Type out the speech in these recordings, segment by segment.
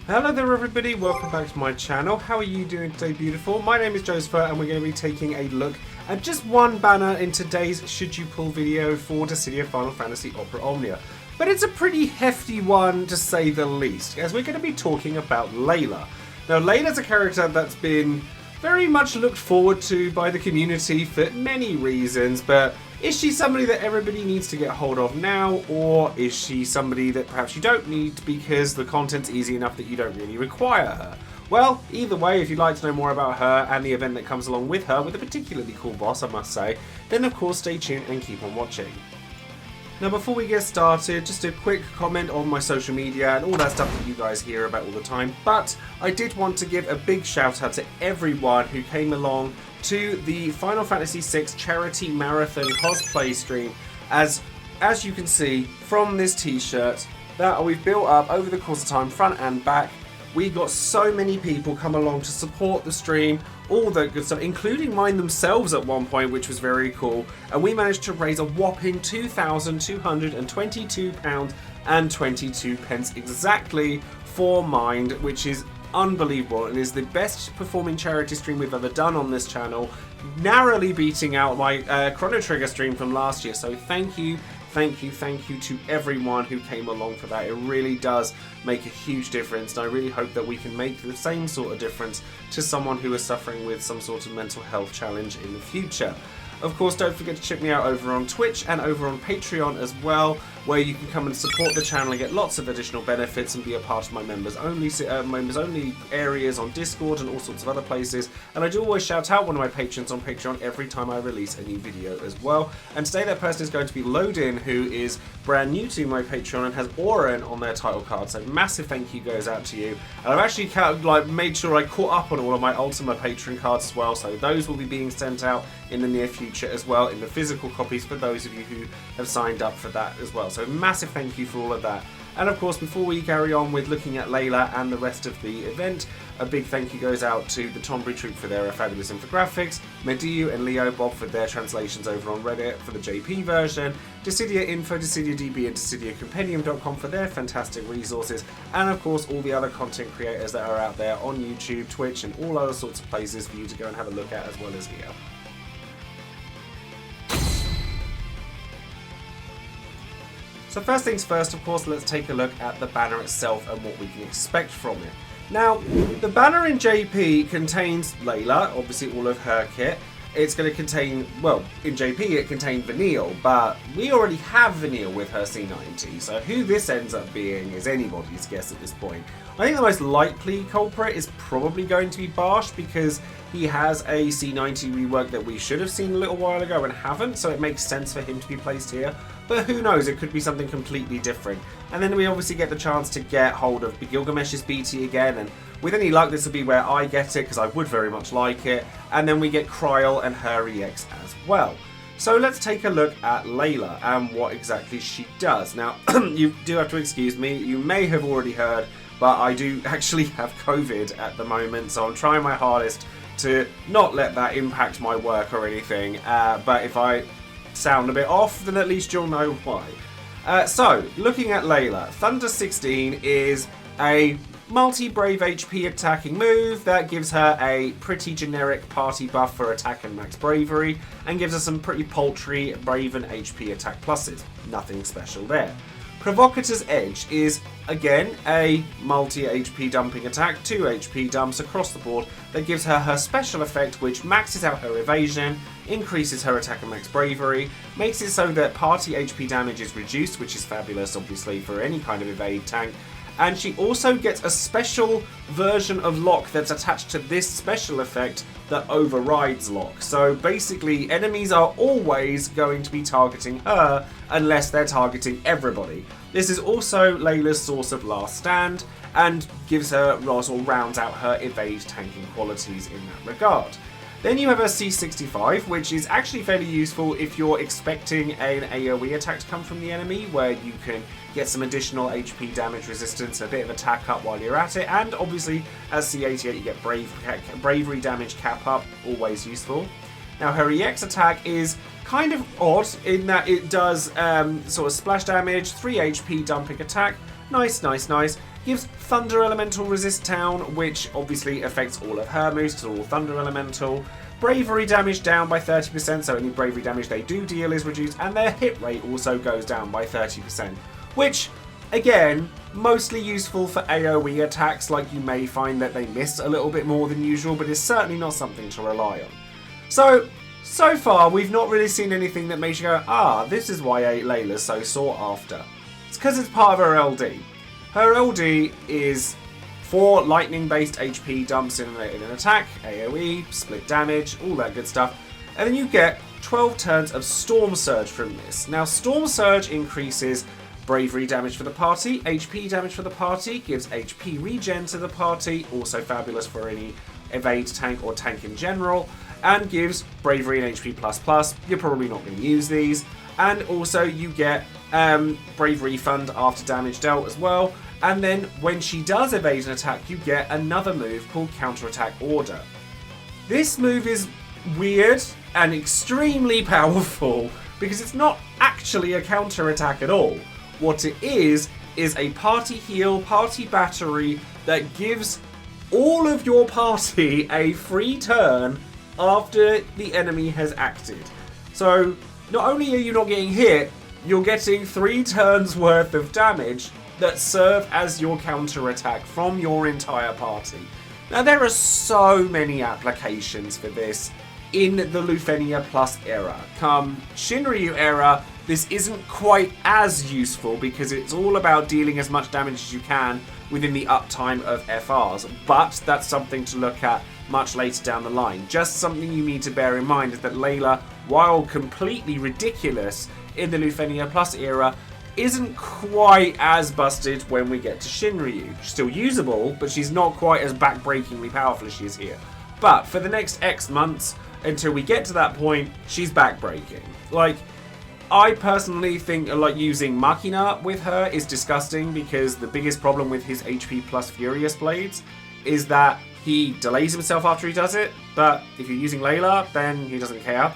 Hello there everybody, welcome back to my channel. How are you doing today, beautiful? My name is Joesephyr and we're going to be taking a look at just one banner in today's Should You Pull video for Dissidia Final Fantasy Opera Omnia. But it's a pretty hefty one to say the least, as we're going to be talking about Leila. Now Leila's a character that's been very much looked forward to by the community for many reasons, but is she somebody that everybody needs to get hold of now, or is she somebody that perhaps you don't need because the content's easy enough that you don't really require her? Well, either way, if you'd like to know more about her and the event that comes along with her, with a particularly cool boss, I must say, then of course stay tuned and keep on watching. Now before we get started, just a quick comment on my social media and all that stuff that you guys hear about all the time, but I did want to give a big shout out to everyone who came along to the Final Fantasy VI Charity Marathon cosplay stream. As you can see from this t-shirt that we've built up over the course of time, front and back, we got so many people come along to support the stream, all the good stuff, including mine themselves at one point, which was very cool, and we managed to raise a whopping £2,222.22 exactly for Mind, which is unbelievable and is the best performing charity stream we've ever done on this channel, narrowly beating out my Chrono Trigger stream from last year. So thank you to everyone who came along for that. It really does make a huge difference, and I really hope that we can make the same sort of difference to someone who is suffering with some sort of mental health challenge in the future. Of course, don't forget to check me out over on Twitch and over on Patreon as well, where you can come and support the channel and get lots of additional benefits and be a part of my members only areas on Discord and all sorts of other places. And I do always shout out one of my patrons on Patreon every time I release a new video as well. And today that person is going to be Lodin, who is brand new to my Patreon and has Oren on their title card. So massive thank you goes out to you. And I've actually made sure I caught up on all of my Ultima Patreon cards as well. So those will be being sent out in the near future as well, in the physical copies for those of you who have signed up for that as well. So massive thank you for all of that. And of course, before we carry on with looking at Leila and the rest of the event, a big thank you goes out to the Tonbury Troupe for their fabulous infographics, Mediu and Leo Bob for their translations over on Reddit for the JP version, Dissidia Info, Dissidia DB and DissidiaCompendium.com for their fantastic resources, and of course all the other content creators that are out there on YouTube, Twitch and all other sorts of places for you to go and have a look at, as well as here. So first things first, of course, let's take a look at the banner itself and what we can expect from it. Now, the banner in JP contains Leila, obviously all of her kit. It's going to contain, well, in JP it contained Vanille, but we already have Vanille with her C90, so who this ends up being is anybody's guess at this point. I think the most likely culprit is probably going to be Barsh, because he has a C90 rework that we should have seen a little while ago and haven't, so it makes sense for him to be placed here. But who knows, it could be something completely different. And then we obviously get the chance to get hold of Gilgamesh's BT again, and with any luck this will be where I get it, because I would very much like it. And then we get Kryl and her EX as well. So let's take a look at Leila and what exactly she does. Now, you do have to excuse me, you may have already heard, but I do actually have COVID at the moment, so I'm trying my hardest to not let that impact my work or anything. But if I sound a bit off, then at least you'll know why. So, looking at Leila, Thunder 16 is a multi-brave HP attacking move that gives her a pretty generic party buff for attack and max bravery, and gives her some pretty paltry brave and HP attack pluses. Nothing special there. Provocator's Edge is, again, a multi-HP dumping attack, 2 HP dumps across the board, that gives her her special effect, which maxes out her evasion, increases her attack and max bravery, makes it so that party HP damage is reduced, which is fabulous, obviously, for any kind of evade tank. And she also gets a special version of Lock that's attached to this special effect that overrides Lock. So basically, enemies are always going to be targeting her unless they're targeting everybody. This is also Leila's source of last stand and gives her, or rounds out her evade tanking qualities in that regard. Then you have a C65, which is actually fairly useful if you're expecting an AoE attack to come from the enemy, where you can get some additional HP damage resistance, a bit of attack up while you're at it, and obviously as C88 you get bravery damage cap up, always useful. Now her EX attack is kind of odd in that it does sort of splash damage, 3 HP dumping attack, nice. gives Thunder Elemental resist down, which obviously affects all of her moves because they're all Thunder Elemental. Bravery damage down by 30%, so any bravery damage they do deal is reduced, and their hit rate also goes down by 30%, which, again, mostly useful for AoE attacks, like you may find that they miss a little bit more than usual, but it's certainly not something to rely on. So far, we've not really seen anything that makes you go, ah, this is why Leila's so sought after. It's because it's part of her LD. Her LD is 4 lightning-based HP dumps in an attack, AoE, split damage, all that good stuff. And then you get 12 turns of Storm Surge from this. Now, Storm Surge increases bravery damage for the party, HP damage for the party, gives HP regen to the party, also fabulous for any evade tank or tank in general, and gives bravery and HP++. You're probably not going to use these. And also you get brave refund after damage dealt as well. And then when she does evade an attack, you get another move called Counterattack Order. This move is weird and extremely powerful because it's not actually a counterattack at all. What it is a party heal, party battery that gives all of your party a free turn after the enemy has acted. So not only are you not getting hit, you're getting 3 turns worth of damage that serve as your counterattack from your entire party. Now there are so many applications for this in the Lufenia Plus era. Come Shinryu era, this isn't quite as useful because it's all about dealing as much damage as you can within the uptime of FRs, but that's something to look at much later down the line. Just something you need to bear in mind is that Leila, while completely ridiculous in the Lufenia Plus era, isn't quite as busted when we get to Shinryu. She's still usable, but she's not quite as backbreakingly powerful as she is here. But for the next X months, until we get to that point, she's backbreaking. Like, I personally think like using Machina with her is disgusting because the biggest problem with his HP plus Furious Blades is that he delays himself after he does it, but if you're using Leila, then he doesn't care.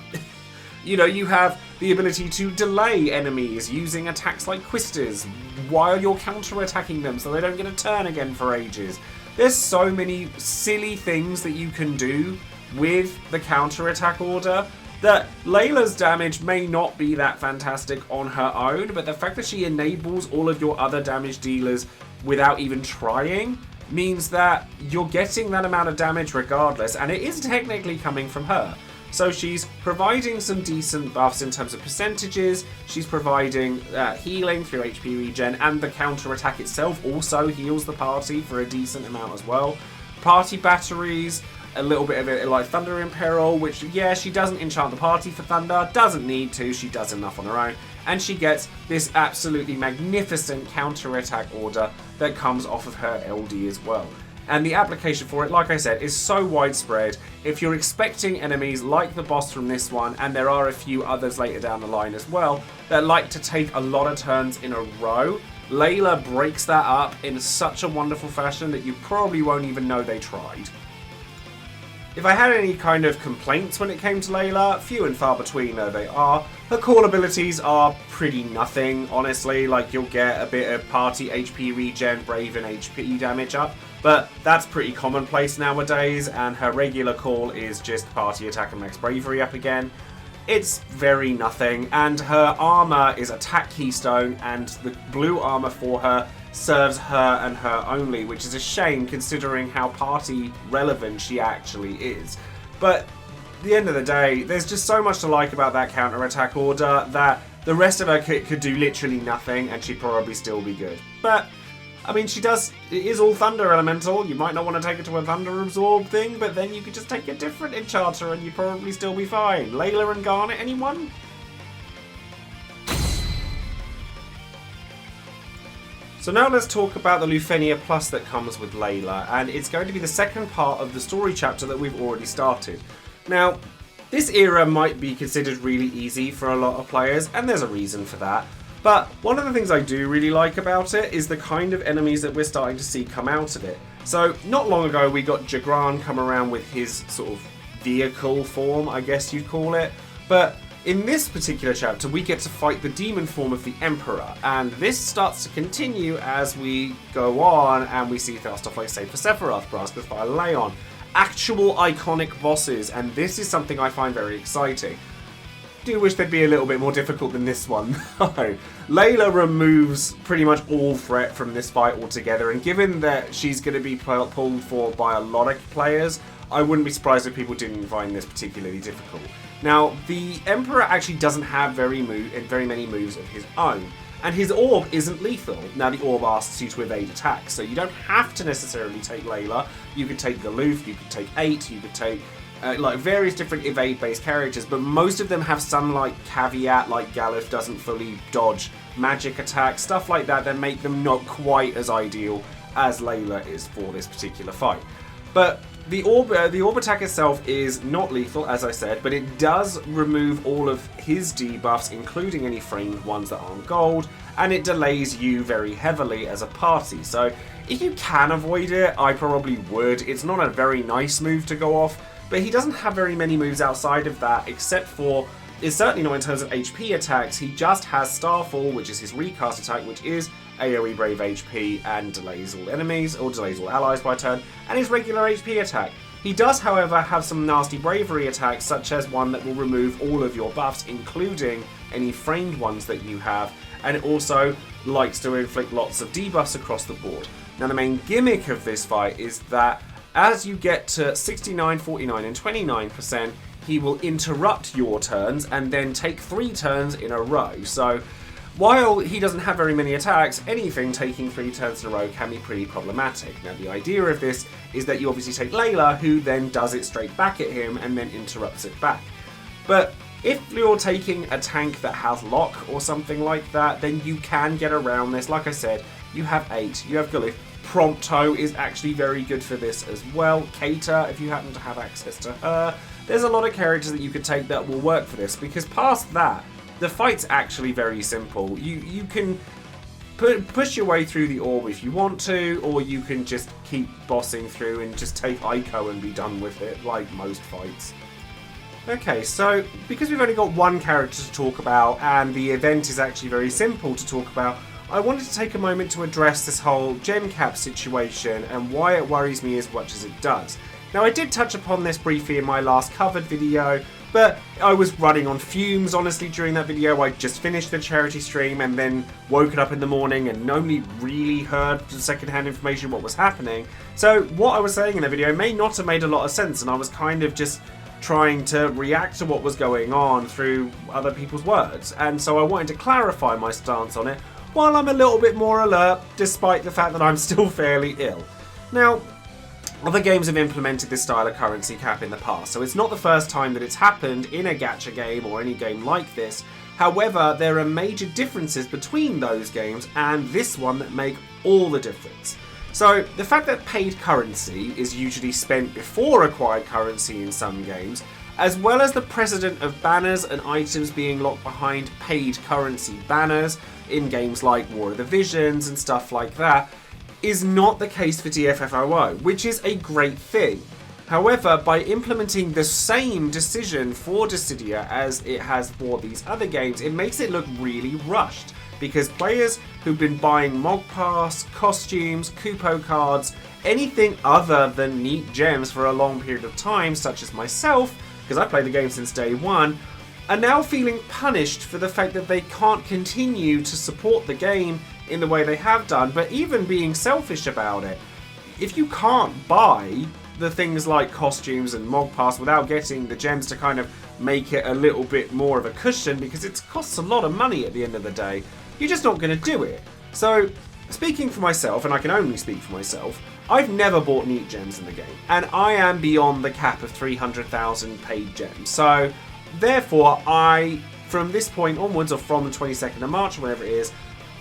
You know, you have the ability to delay enemies using attacks like Quisters while you're counter-attacking them so they don't get a turn again for ages. There's so many silly things that you can do with the counter-attack order that Leila's damage may not be that fantastic on her own, but the fact that she enables all of your other damage dealers without even trying means that you're getting that amount of damage regardless, and it is technically coming from her. So she's providing some decent buffs in terms of percentages, she's providing healing through HP regen, and the counter-attack itself also heals the party for a decent amount as well. Party batteries, a little bit of it like Thunder in Peril, which, yeah, she doesn't enchant the party for Thunder, doesn't need to, she does enough on her own, and she gets this absolutely magnificent counter-attack order that comes off of her LD as well. And the application for it, like I said, is so widespread. If you're expecting enemies like the boss from this one, and there are a few others later down the line as well, that like to take a lot of turns in a row, Leila breaks that up in such a wonderful fashion that you probably won't even know they tried. If I had any kind of complaints when it came to Leila, few and far between though they are. Her core abilities are pretty nothing, honestly. Like, you'll get a bit of party HP regen, brave and HP damage up, but that's pretty commonplace nowadays, and her regular call is just party attack and max bravery up again. It's very nothing, and her armor is attack keystone, and the blue armor for her serves her and her only, which is a shame considering how party relevant she actually is. But at the end of the day, there's just so much to like about that counter-attack order that the rest of her kit could do literally nothing and she'd probably still be good. But I mean, it is all Thunder Elemental. You might not want to take it to a Thunder Absorb thing, but then you could just take a different enchanter and you'd probably still be fine. Leila and Garnet, anyone? So now let's talk about the Lufenia Plus that comes with Leila, and it's going to be the second part of the story chapter that we've already started. Now, this era might be considered really easy for a lot of players, and there's a reason for that. But one of the things I do really like about it is the kind of enemies that we're starting to see come out of it. So not long ago we got Jagran come around with his sort of vehicle form, I guess you'd call it. But In this particular chapter, we get to fight the demon form of the Emperor, and this starts to continue as we go on, and we see stuff like Save for Sephiroth, Braskus Fire Leon, actual iconic bosses, and this is something I find very exciting. Do wish they'd be a little bit more difficult than this one, though. Leila removes pretty much all threat from this fight altogether, and given that she's going to be pulled for by a lot of players, I wouldn't be surprised if people didn't find this particularly difficult. Now, the Emperor actually doesn't have very many moves of his own, and his orb isn't lethal. Now, the orb asks you to evade attacks, so you don't have to necessarily take Leila. You could take Galuf, you could take 8, you could take like various different evade-based characters, but most of them have some like caveat, like Galuf doesn't fully dodge magic attacks, stuff like that make them not quite as ideal as Leila is for this particular fight. But the orb attack itself is not lethal, as I said, but it does remove all of his debuffs, including any framed ones that aren't gold, and it delays you very heavily as a party. So if you can avoid it, I probably would. It's not a very nice move to go off, but he doesn't have very many moves outside of that, except for, it's certainly not in terms of HP attacks. He just has Starfall, which is his recast attack, which is AoE Brave HP and delays all enemies, or delays all allies by turn, and his regular HP attack. He does, however, have some nasty bravery attacks, such as one that will remove all of your buffs, including any framed ones that you have, and it also likes to inflict lots of debuffs across the board. Now, the main gimmick of this fight is that as you get to 69, 49, and 29%, he will interrupt your turns and then take 3 turns in a row. So, while he doesn't have very many attacks, anything taking 3 turns in a row can be pretty problematic. Now, the idea of this is that you obviously take Leila, who then does it straight back at him and then interrupts it back. But if you're taking a tank that has lock or something like that, then you can get around this. Like I said, you have 8, you have Galuf. Prompto is actually very good for this as well. Kater, if you happen to have access to her. There's a lot of characters that you could take that will work for this, because past that, the fight's actually very simple. You can push your way through the orb if you want to, or you can just keep bossing through and just take Ico and be done with it, like most fights. Okay, so because we've only got one character to talk about, and the event is actually very simple to talk about, I wanted to take a moment to address this whole gem cap situation and why it worries me as much as it does. Now, I did touch upon this briefly in my last covered video, but I was running on fumes, honestly, during that video. I just finished the charity stream and then woken up in the morning and nobody really heard the secondhand information what was happening. So what I was saying in the video may not have made a lot of sense, and I was kind of just trying to react to what was going on through other people's words. And so I wanted to clarify my stance on it, while I'm a little bit more alert, despite the fact that I'm still fairly ill. Now, other games have implemented this style of currency cap in the past, so it's not the first time that it's happened in a gacha game or any game like this. However, there are major differences between those games and this one that make all the difference. So, the fact that paid currency is usually spent before acquired currency in some games, as well as the precedent of banners and items being locked behind paid currency banners in games like War of the Visions and stuff like that, is not the case for DFFOO, which is a great thing. However, by implementing the same decision for Dissidia as it has for these other games, it makes it look really rushed, because players who've been buying Mog Pass, costumes, Kupo cards, anything other than neat gems for a long period of time, such as myself, because I played the game since day one, are now feeling punished for the fact that they can't continue to support the game in the way they have done, but even being selfish about it. If you can't buy the things like costumes and Mog Pass without getting the gems to kind of make it a little bit more of a cushion, because it costs a lot of money at the end of the day, you're just not going to do it. So, speaking for myself, and I can only speak for myself, I've never bought neat gems in the game, and I am beyond the cap of 300,000 paid gems. So, therefore, I, from this point onwards, or from the 22nd of March, or whatever it is,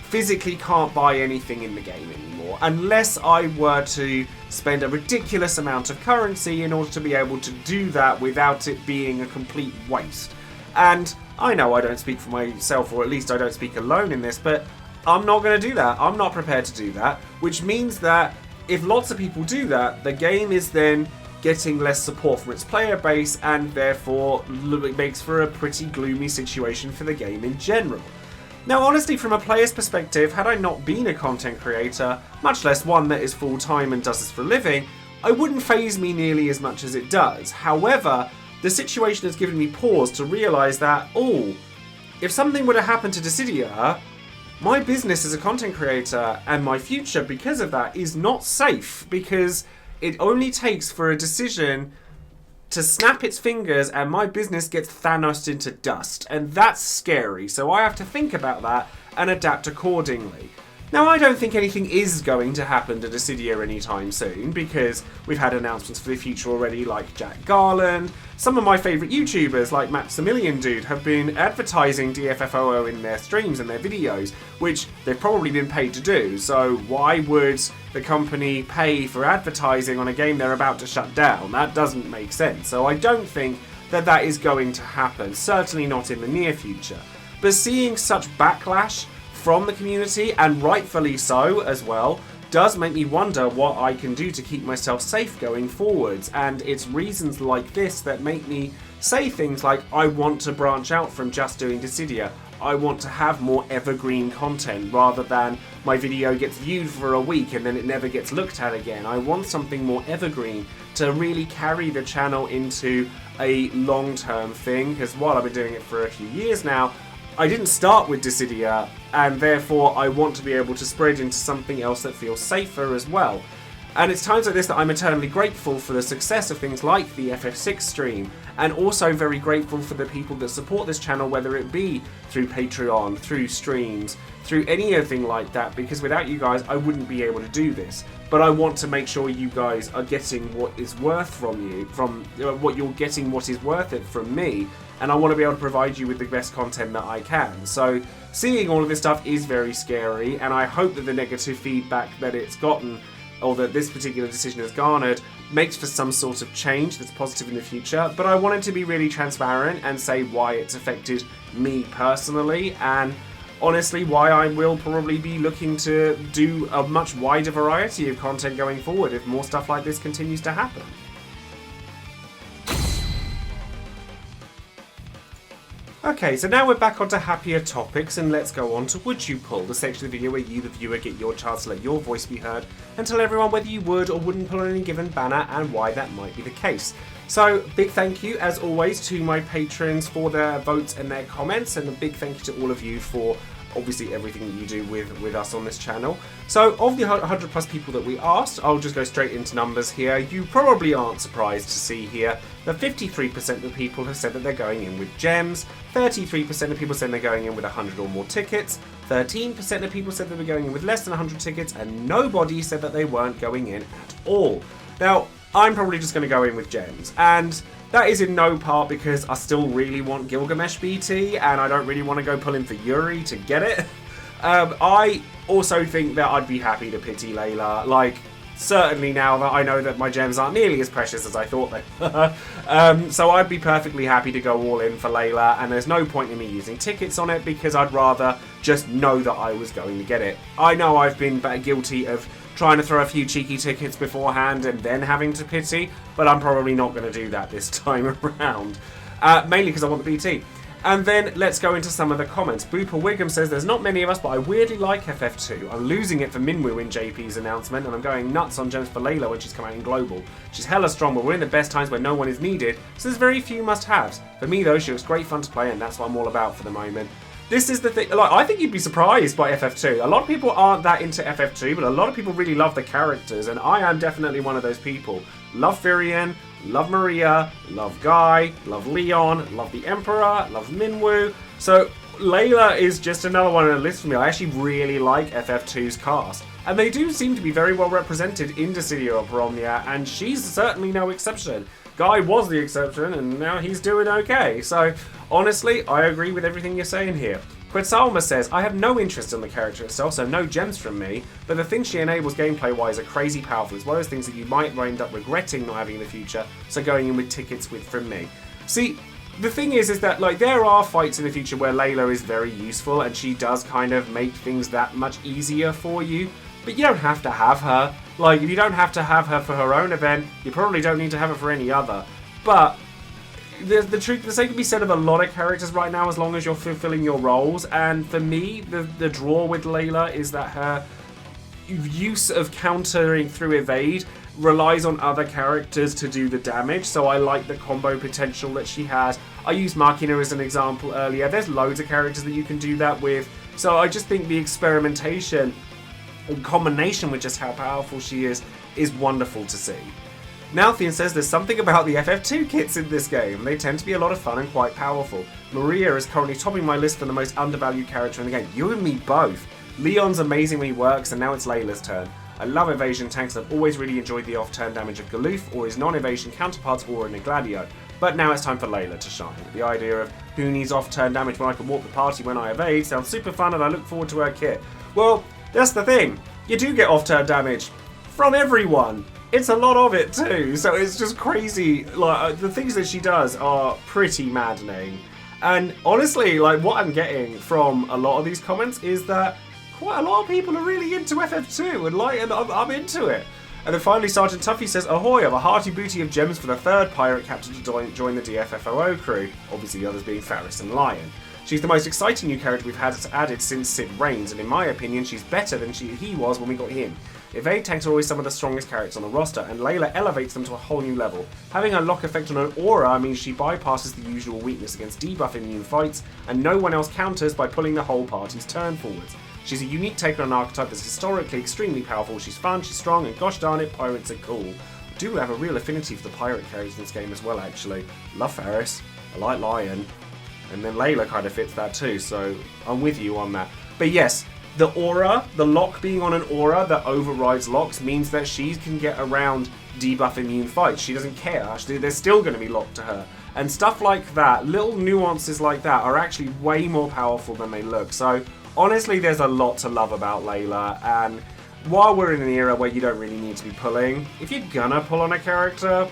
physically can't buy anything in the game anymore, unless I were to spend a ridiculous amount of currency in order to be able to do that without it being a complete waste. And I know I don't speak for myself, or at least I don't speak alone in this, but I'm not going to do that. I'm not prepared to do that, which means that if lots of people do that, the game is then getting less support from its player base, and therefore it makes for a pretty gloomy situation for the game in general. Now, honestly, from a player's perspective, had I not been a content creator, much less one that is full-time and does this for a living, it wouldn't faze me nearly as much as it does. However, the situation has given me pause to realise that, if something were to happen to Dissidia, my business as a content creator and my future because of that is not safe, because it only takes for a decision to snap its fingers and my business gets Thanos'd into dust, and that's scary, so I have to think about that and adapt accordingly. Now, I don't think anything is going to happen to Dissidia anytime soon, because we've had announcements for the future already, like Jack Garland. Some of my favourite YouTubers, like Maximilian Dude, have been advertising DFFOO in their streams and their videos, which they've probably been paid to do, so why would the company pay for advertising on a game they're about to shut down? That doesn't make sense, so I don't think that that is going to happen, certainly not in the near future. But seeing such backlash from the community, and rightfully so as well, does make me wonder what I can do to keep myself safe going forwards, and it's reasons like this that make me say things like, I want to branch out from just doing Dissidia. I want to have more evergreen content rather than my video gets viewed for a week and then it never gets looked at again. I want something more evergreen to really carry the channel into a long-term thing, because while I've been doing it for a few years now, I didn't start with Dissidia, and therefore I want to be able to spread into something else that feels safer as well. And it's times like this that I'm eternally grateful for the success of things like the FF6 stream, and also very grateful for the people that support this channel, whether it be through Patreon, through streams, through anything like that, because without you guys I wouldn't be able to do this. But I want to make sure you guys are getting what is worth from you, what you're getting what is worth it from me, and I want to be able to provide you with the best content that I can. So seeing all of this stuff is very scary, and I hope that the negative feedback that it's gotten, or that this particular decision has garnered, makes for some sort of change that's positive in the future. But I wanted to be really transparent and say why it's affected me personally, and honestly why I will probably be looking to do a much wider variety of content going forward if more stuff like this continues to happen. Okay, so now we're back onto happier topics, and let's go on to Would You Pull, the section of the video where you, the viewer, get your chance to let your voice be heard and tell everyone whether you would or wouldn't pull any given banner and why that might be the case. So, big thank you, as always, to my patrons for their votes and their comments, and a big thank you to all of you for obviously everything that you do with us on this channel. So, of the 100 plus people that we asked, I'll just go straight into numbers here. You probably aren't surprised to see here that 53% of the people have said that they're going in with gems, 33% of people said they're going in with 100 or more tickets, 13% of people said they were going in with less than 100 tickets, and nobody said that they weren't going in at all. Now, I'm probably just going to go in with gems, and that is in no part because I still really want Gilgamesh BT, and I don't really want to go pulling for Yuri to get it. I also think that I'd be happy to pity Leila, like, certainly now that I know that my gems aren't nearly as precious as I thought they were. So I'd be perfectly happy to go all in for Leila, and there's no point in me using tickets on it because I'd rather just know that I was going to get it. I know I've been guilty of trying to throw a few cheeky tickets beforehand and then having to pity, but I'm probably not going to do that this time around. Mainly because I want the BT. And then let's go into some of the comments. Booper Wiggum says, there's not many of us, but I weirdly like FF2. I'm losing it for Minwoo in JP's announcement, and I'm going nuts on gems for Leila when she's come out in Global. She's hella strong, but we're in the best times where no one is needed, so there's very few must-haves. For me, though, she looks great fun to play, and that's what I'm all about for the moment. This is the thing, like, I think you'd be surprised by FF2. A lot of people aren't that into FF2, but a lot of people really love the characters, and I am definitely one of those people. Love Firion, love Maria, love Guy, love Leon, love the Emperor, love Minwoo. So Leila is just another one on the list for me. I actually really like FF2's cast. And they do seem to be very well represented in Dissidia Opera Omnia, and she's certainly no exception. Guy was the exception, and now he's doing okay. So, honestly, I agree with everything you're saying here. Quetzalma says, I have no interest in the character itself, so no gems from me, but the things she enables gameplay-wise are crazy powerful. It's one of those things that you might end up regretting not having in the future, so going in with tickets from me. See, the thing is that, like, there are fights in the future where Leila is very useful, and she does kind of make things that much easier for you, but you don't have to have her. Like, if you don't have to have her for her own event, you probably don't need to have her for any other. But the same can be said of a lot of characters right now, as long as you're fulfilling your roles. And for me, the draw with Leila is that her use of countering through evade relies on other characters to do the damage, so I like the combo potential that she has. I used Machina as an example earlier. There's loads of characters that you can do that with, so I just think the experimentation in combination with just how powerful she is wonderful to see. Nalthian says there's something about the FF2 kits in this game. They tend to be a lot of fun and quite powerful. Maria is currently topping my list for the most undervalued character in the game. You and me both. Leon's amazing when he works, and now it's Leila's turn. I love evasion tanks and I've always really enjoyed the off-turn damage of Galoof or his non-evasion counterparts Aura and Gladio. But now it's time for Leila to shine. The idea of who needs off-turn damage when I can walk the party when I evade sounds super fun, and I look forward to her kit. Well, that's the thing. You do get off-turn damage from everyone. It's a lot of it too, so it's just crazy. Like, the things that she does are pretty maddening. And honestly, like, what I'm getting from a lot of these comments is that quite a lot of people are really into FF2, and I'm into it. And then finally, Sergeant Tuffy says, ahoy, I've a hearty booty of gems for the third pirate captain to join the DFFOO crew. Obviously the others being Faris and Lion. She's the most exciting new character we've had added since Sid Reigns, and in my opinion, she's better than he was when we got him. Evade tanks are always some of the strongest characters on the roster, and Leila elevates them to a whole new level. Having a lock effect on an aura means she bypasses the usual weakness against debuff immune fights, and no one else counters by pulling the whole party's turn forwards. She's a unique take on an archetype that's historically extremely powerful. She's fun, she's strong, and gosh darn it, pirates are cool. I do have a real affinity for the pirate characters in this game as well, actually. Love Faris, I like Lion, and then Leila kind of fits that too, so I'm with you on that. But yes, the aura, the lock being on an aura that overrides locks means that she can get around debuff immune fights. She doesn't care. Actually, they're still going to be locked to her. And stuff like that, little nuances like that, are actually way more powerful than they look. So honestly, there's a lot to love about Leila, and while we're in an era where you don't really need to be pulling, if you're gonna pull on a character,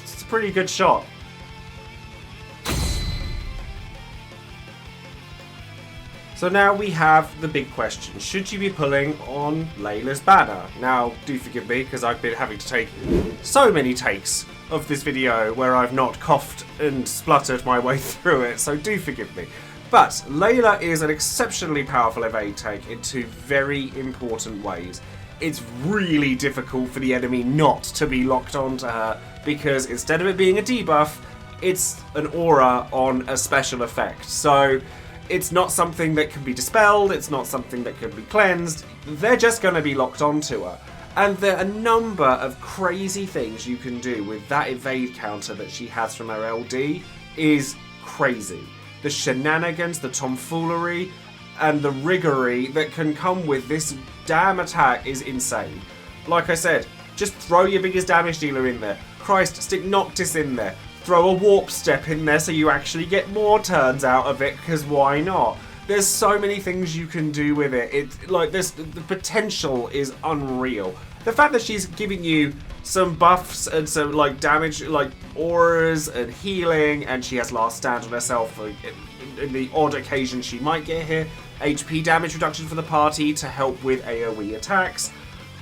it's a pretty good shot. So now we have the big question. Should you be pulling on Leila's banner? Now, do forgive me, because I've been having to take so many takes of this video where I've not coughed and spluttered my way through it, so do forgive me. But Leila is an exceptionally powerful evade tank in two very important ways. It's really difficult for the enemy not to be locked onto her, because instead of it being a debuff, it's an aura on a special effect. So it's not something that can be dispelled, it's not something that can be cleansed, they're just going to be locked onto her. And there are a number of crazy things you can do with that evade counter that she has from her LD is crazy. The shenanigans, the tomfoolery, and the riggery that can come with this damn attack is insane. Like I said, just throw your biggest damage dealer in there. Christ, stick Noctis in there. Throw a warp step in there so you actually get more turns out of it, because why not? There's so many things you can do with it. It's like this, the potential is unreal. The fact that she's giving you some buffs and some like damage, like auras and healing, and she has last stand on herself in the odd occasion she might get here. HP damage reduction for the party to help with AoE attacks.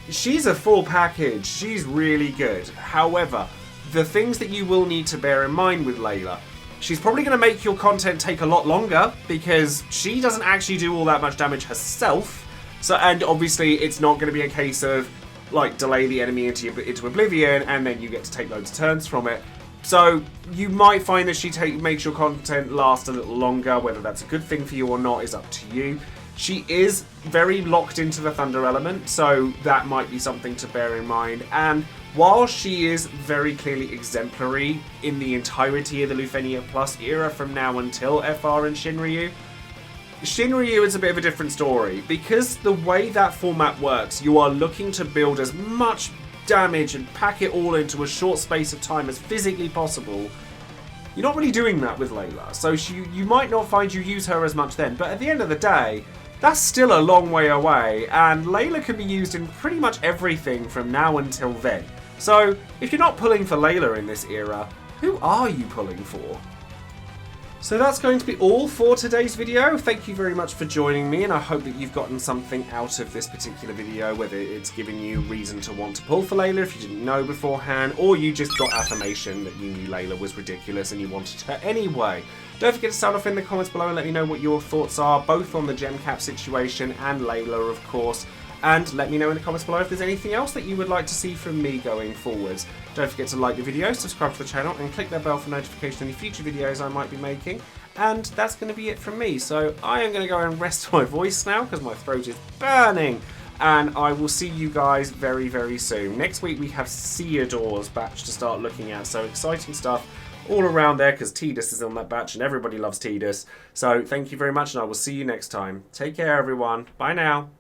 She's a full package. She's really good. However, the things that you will need to bear in mind with Leila, she's probably going to make your content take a lot longer because she doesn't actually do all that much damage herself. So, and obviously it's not going to be a case of like delay the enemy into oblivion and then you get to take loads of turns from it. So you might find that she makes your content last a little longer. Whether that's a good thing for you or not is up to you. She is very locked into the Thunder element, so that might be something to bear in mind. And while she is very clearly exemplary in the entirety of the Lufenia Plus era from now until FR and Shinryu is a bit of a different story. Because the way that format works, you are looking to build as much damage and pack it all into a short space of time as physically possible. You're not really doing that with Leila, so you might not find you use her as much then, but at the end of the day, that's still a long way away, and Leila can be used in pretty much everything from now until then. So, if you're not pulling for Leila in this era, who are you pulling for? So that's going to be all for today's video. Thank you very much for joining me, and I hope that you've gotten something out of this particular video, whether it's given you reason to want to pull for Leila if you didn't know beforehand, or you just got affirmation that you knew Leila was ridiculous and you wanted her anyway. Don't forget to sound off in the comments below and let me know what your thoughts are, both on the gem cap situation and Leila, of course. And let me know in the comments below if there's anything else that you would like to see from me going forwards. Don't forget to like the video, subscribe to the channel, and click that bell for notification of any future videos I might be making. And that's going to be it from me. So I am going to go and rest my voice now because my throat is burning. And I will see you guys very, very soon. Next week we have Theodore's batch to start looking at. So exciting stuff all around there because Tidus is on that batch and everybody loves Tidus. So thank you very much and I will see you next time. Take care everyone. Bye now.